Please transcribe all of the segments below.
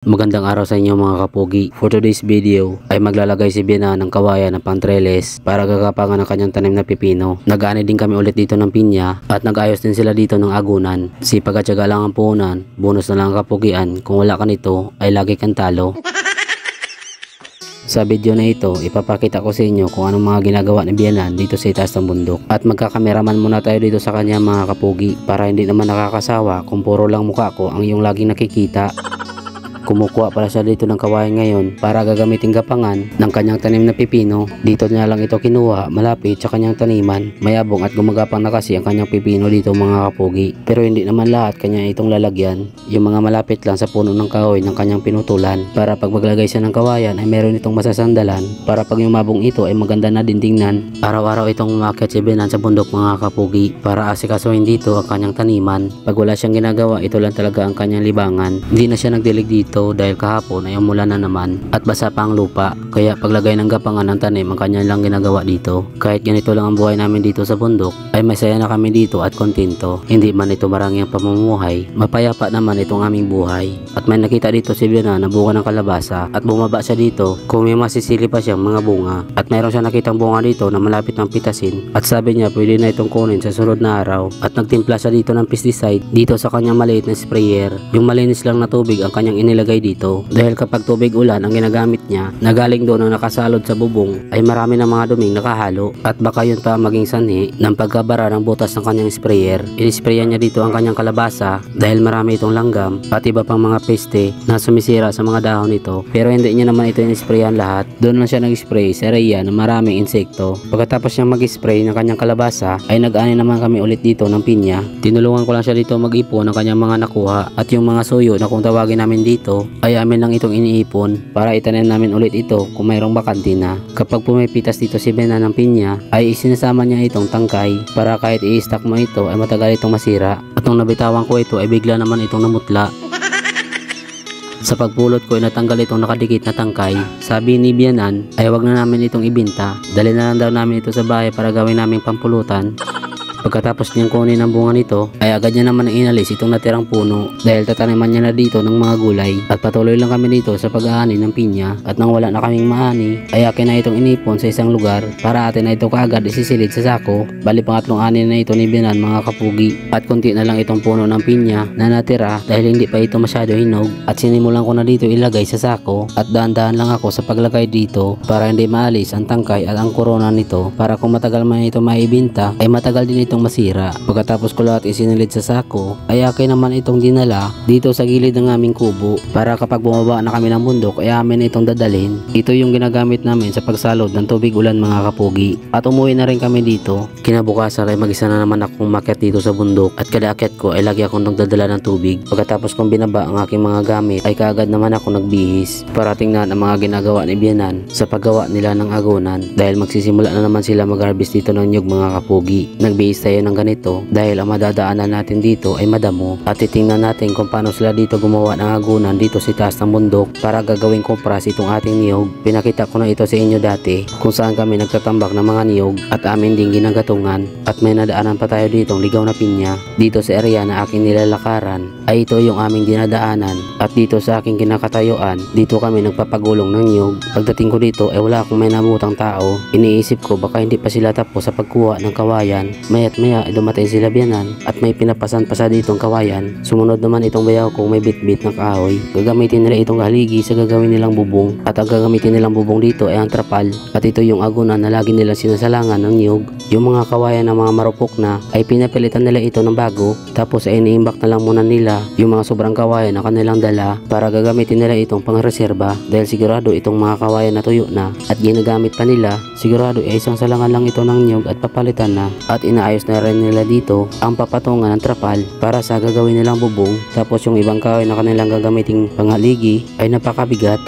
Magandang araw sa inyo mga kapugi. For today's video ay maglalagay si Biana ng kawayan ng pantreles para gagapangan ng kanyang tanim na pipino. Nag-ani din kami ulit dito ng pinya at nag-ayos din sila dito ng agunan. Sipag at tiyaga lang ang puhunan, bonus na lang ang kapugian. Kung wala ka nito ay lagi kang talo. Sa video na ito, ipapakita ko sa inyo kung anong mga ginagawa ni Biana dito sa itaas ng bundok. At magkakameraman muna tayo dito sa kanya mga kapugi para hindi naman nakakasawa kung puro lang mukha ko ang iyong laging nakikita. Kumukuha pala siya dito ng kawayan ngayon para gagamitin gapangan ng kanyang tanim na pipino. Dito niya lang ito kinuha malapit sa kanyang taniman. Mayabong at gumagapang na kasi ang kanyang pipino dito mga kapugi. Pero hindi naman lahat kanya itong lalagyan. Yung mga malapit lang sa puno ng kahoy ng kanyang pinutulan. Para pag maglagay siya ng kawayan ay meron itong masasandalan. Para pag yumabong ito ay maganda na din tingnan. Araw-araw itong umakyat si Biana sa bundok mga kapugi para asikasuhin dito ang kanyang taniman. Pag wala siyang ginagawa, ito lang talaga ang kanyang libangan. Hindi na siya nagdilig dito dahil kahapon ay umulan na naman at basa pa ang lupa, kaya paglagay ng gapangan ng tanim ang kanya lang ginagawa dito. Kahit ganito lang ang buhay namin dito sa bundok ay masaya na kami dito at kontento. Hindi man ito marangyang pamumuhay, mapayapa naman itong aming buhay. At may nakita dito si Biana na bunga ng kalabasa at bumaba siya dito kung may masisili pa siyang mga bunga. At mayroon siya nakitang bunga dito na malapit ng pitasin at sabi niya pwede na itong kunin sa sunod na araw. At nagtimpla siya dito ng pesticide dito sa kanyang maliit na sprayer. Yung malinis lang na tubig ang kanyang inilagay dito dahil kapag tubig ulan ang ginagamit niya na galing doon na nakasalod sa bubong ay marami ng mga duming nakahalo at baka yun pa maging sanhi ng pagkabara ng butas ng kanyang sprayer. Inisprayan niya dito ang kanyang kalabasa dahil marami itong langgam at iba pang mga peste na sumisira sa mga dahon nito, pero hindi niya naman ito inisprayan lahat. Doon lang siya nag-spray sa area na maraming insekto. Pagkatapos niyang mag-spray ng kanyang kalabasa ay nag-ani naman kami ulit dito ng pinya. Tinulungan ko lang siya dito mag-ipon ng kanyang mga nakuha at yung mga suyo na kung tawagin namin dito ay amin lang itong iniipon para itanim namin ulit ito kung mayroong bakante na. Kapag pumipitas dito si Biana ng pinya ay isinasama niya itong tangkay para kahit i-stack mo ito ay matagal itong masira. At nung nabitawan ko ito ay bigla naman itong namutla. Sa pagpulot ko ay natanggal itong nakadikit na tangkay. Sabi ni Bianan ay wag na namin itong ibinta, dali na lang daw namin ito sa bahay para gawin naming pampulutan. Pagkatapos niyang kunin ang bunga nito ay agad niya naman inalis itong natirang puno dahil tataniman niya na dito ng mga gulay. At patuloy lang kami dito sa pag-aani ng pinya at nang wala na kaming maani ay akin na itong inipon sa isang lugar para atin na ito kaagad isisilid sa sako. Bali pangatlong ani na ito ni Bianan mga kapugi at konti na lang itong puno ng pinya na natira dahil hindi pa ito masyado hinog at sinimulan ko na dito ilagay sa sako at dahan-dahan lang ako sa paglagay dito para hindi maalis ang tangkay at ang korona nito para kung matagal man ito maibinta ay matagal din itong masira. Pagkatapos ko lahat isinilid sa sako ay akin naman itong dinala dito sa gilid ng aming kubo para kapag bumaba na kami ng bundok ay amin itong dadalhin. Ito yung ginagamit namin sa pagsalod ng tubig ulan mga kapugi. At umuwi na rin kami dito. Kinabukasan ay mag-isa na naman akong umakyat dito sa bundok at kada akyat ko ay lagi akong nagdadala ng tubig. Pagkatapos kong binaba ang aking mga gamit ay kaagad naman ako nagbihis para tingnan ang mga ginagawa ni Bianan sa paggawa nila ng agunan dahil magsisimula na naman sila mag-harvest dito ng nyug mga kapugi. Nagbihis tayo ng ganito dahil ang madadaanan natin dito ay madamo at titingnan natin kung paano sila dito gumawa ng agunan dito sa taas ng bundok para gagawing kompras itong ating niyog. Pinakita ko na ito sa inyo dati kung saan kami nagtatambak ng mga niyog at amin din ginagatungan at may nadaanan pa tayo dito ligaw na pinya. Dito sa area na aking nilalakaran ay ito yung aming dinadaanan at dito sa aking kinakatayuan dito kami nagpapagulong ng niyog. Pagdating ko dito ay wala akong may namutang tao. Iniisip ko baka hindi pa sila tapos sa pagkuha ng kawayan. Maya't maya ay dumating sila Bianan at may pinapasan pa sa ditong kawayan. Sumunod naman itong bayaw kong may bitbit ng kahoy. Gagamitin nila itong haligi sa gagawin nilang bubong at ang gagamitin nilang bubong dito ay ang trapal at ito yung agunan na lagi nilang sinasalangan ng niyog. Yung mga kawayan ng mga marupok na ay pinapilitan nila ito ng bago tapos ay iniimbak na lang muna nila yung mga sobrang kawayan na kanilang dala para gagamitin nila itong pangreserba dahil sigurado itong mga kawayan na tuyo na at ginagamit pa nila sigurado ay isang salangan lang ito ng niyog at papalitan na at inaayos na rin nila dito ang papatungan ng trapal para sa gagawin nilang bubong tapos yung ibang kahoy na kanilang gagamiting panghaligi ay napakabigat.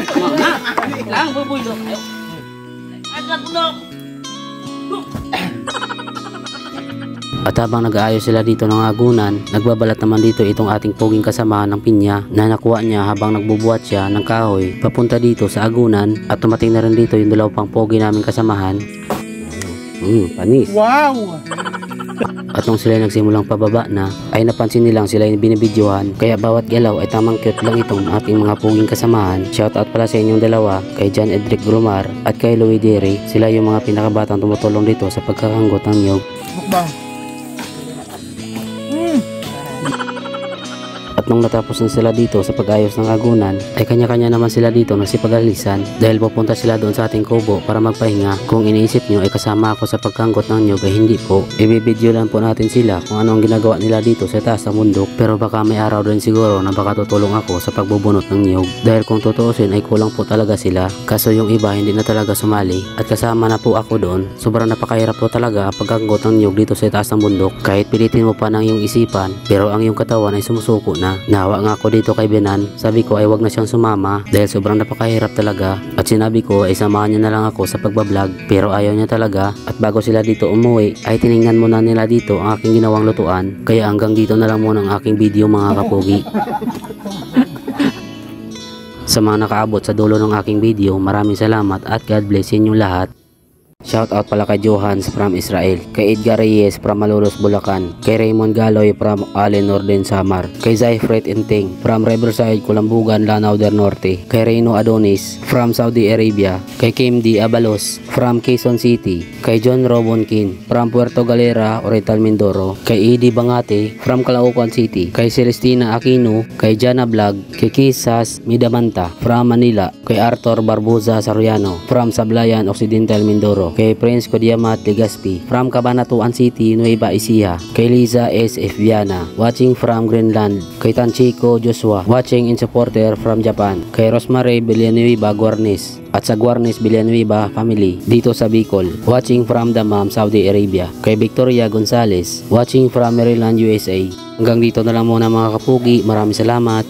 At habang nag-aayos sila dito ng agunan, nagbabalat naman dito itong ating poging kasama ng pinya na nakuha niya habang nagbubuhat siya ng kahoy papunta dito sa agunan at tumating na rin dito yung dalaw pang pogi namin kasamahan. Panis. Wow! At nung sila nagsimulang pababa na, ay napansin nilang sila yung binibidyohan, kaya bawat galaw ay tamang cute lang itong ating mga puging kasamahan. Shoutout pala sa inyong dalawa, kay John Edric Grumar at kay Louie Derry. Sila yung mga pinakabatang tumutulong dito sa pagkakanggot ng niyog. Mukbang. At nung natapos na sila dito sa pag-ayos ng agunan, ay kanya-kanya naman sila dito na sipag-alisan dahil pupunta sila doon sa ating kubo para magpahinga. Kung iniisip nyo ay kasama ako sa pagkanggot ng nyug ay hindi po. Ibibideo lang po natin sila kung ano ang ginagawa nila dito sa taas ng bundok, pero baka may araw din siguro na baka tutulong ako sa pagbubunot ng nyug dahil kung tutuusin ay kulang po talaga sila, kaso yung iba hindi na talaga sumali at kasama na po ako doon. Sobrang napakahirap po talaga ang pagkanggot ng nyug dito sa taas ng bundok, kahit pilitin mo pa ng iyong isipan pero ang iyong katawan ay sumusuko na. Nahawa nga ako dito kay Benan, sabi ko ay wag na siyang sumama dahil sobrang napakahirap talaga at sinabi ko ay samahan niya na lang ako sa pagbablog pero ayaw niya talaga. At bago sila dito umuwi ay tiningnan muna nila dito ang aking ginawang lutuan, kaya hanggang dito na lang muna ang aking video mga kapugi. Sa mga nakaabot sa dulo ng aking video, maraming salamat at God bless inyong lahat. Shoutout pala kay Johans from Israel, kay Edgar Reyes from Malolos, Bulacan, kay Raymond Galoy from Allen Norden, Samar, kay Zyfred Inting from Riverside, Kulambugan, Lanao del Norte, kay Reyno Adonis from Saudi Arabia, kay Kim D. Abalos from Quezon City, kay John Robonkin from Puerto Galera, Oriental Mindoro, kay Edie Bangate from Caloocan City, kay Celestina Aquino, kay Jana Vlog, kay Kisas Midamanta from Manila, kay Arthur Barboza Soriano from Sablayan Occidental, Mindoro, kay Prince Kodiamat Legaspi from Cabanatuan City, Nueva Ecija, kay Liza S. F. Viana watching from Greenland, kay Tanchico Joshua watching in supporter from Japan, kay Rosemary Villanueva Guarnes at sa Guarnes Villanueva family dito sa Bicol watching from Dammam, Saudi Arabia, kay Victoria Gonzalez watching from Maryland, USA. Hanggang dito na lang muna mga kapugi, maraming salamat.